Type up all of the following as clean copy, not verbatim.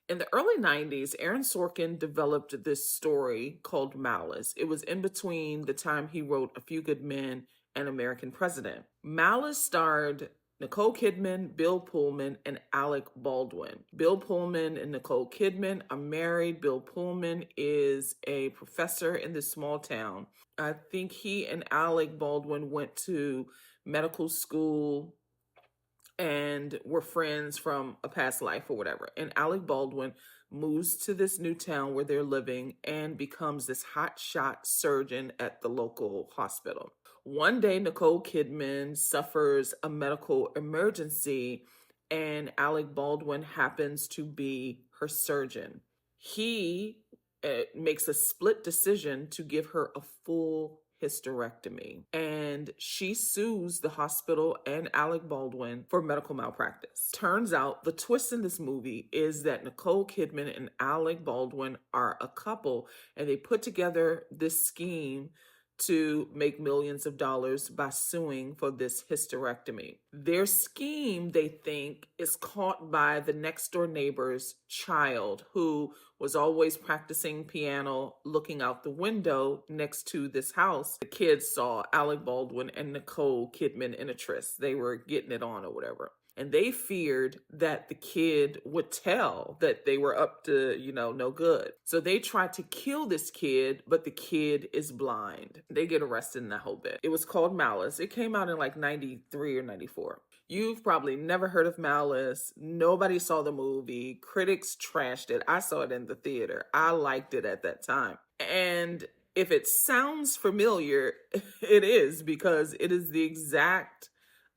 In the early 90s, Aaron Sorkin developed this story called Malice. It was in between the time he wrote A Few Good Men and American President. Malice starred Nicole Kidman, Bill Pullman, and Alec Baldwin. Bill Pullman and Nicole Kidman are married. Bill Pullman is a professor in this small town. I think he and Alec Baldwin went to medical school and were friends from a past life or whatever. And Alec Baldwin moves to this new town where they're living and becomes this hotshot surgeon at the local hospital. One day, Nicole Kidman suffers a medical emergency, and Alec Baldwin happens to be her surgeon. He makes a split decision to give her a full hysterectomy, and she sues the hospital and Alec Baldwin for medical malpractice. Turns out the twist in this movie is that Nicole Kidman and Alec Baldwin are a couple, and they put together this scheme to make millions of dollars by suing for this hysterectomy. Their scheme, they think, is caught by the next door neighbor's child, who was always practicing piano looking out the window next to this house. The kids saw Alec Baldwin and Nicole Kidman in a tryst. They were getting it on or whatever. And they feared that the kid would tell that they were up to, no good. So they tried to kill this kid, but the kid is blind. They get arrested in that whole bit. It was called Malice. It came out in like 93 or 94. You've probably never heard of Malice. Nobody saw the movie. Critics trashed it. I saw it in the theater. I liked it at that time. And if it sounds familiar, it is, because it is the exact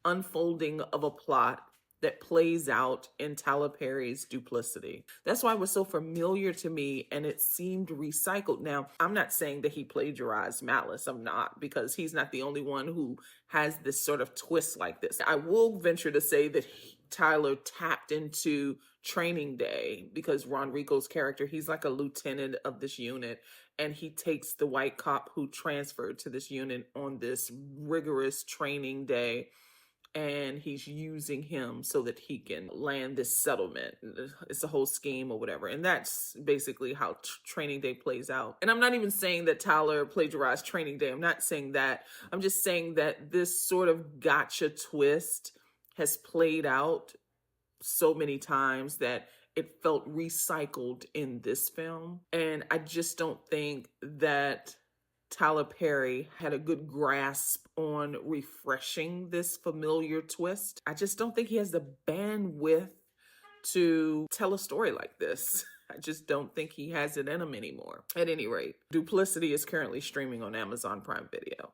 unfolding of a plot that plays out in Tyler Perry's Duplicity. That's why it was so familiar to me, and it seemed recycled. Now, I'm not saying that he plagiarized Malice. I'm not, because he's not the only one who has this sort of twist like this. I will venture to say that Tyler tapped into Training Day, because Ron Rico's character, he's like a lieutenant of this unit, and he takes the white cop who transferred to this unit on this rigorous training day, and he's using him so that he can land this settlement. It's a whole scheme or whatever. And that's basically how Training Day plays out. And I'm not even saying that Tyler plagiarized Training Day. I'm not saying that. I'm just saying that this sort of gotcha twist has played out so many times that it felt recycled in this film. And I just don't think that Tyler Perry had a good grasp on refreshing this familiar twist. I just don't think he has the bandwidth to tell a story like this. I just don't think he has it in him anymore. At any rate, Duplicity is currently streaming on Amazon Prime Video.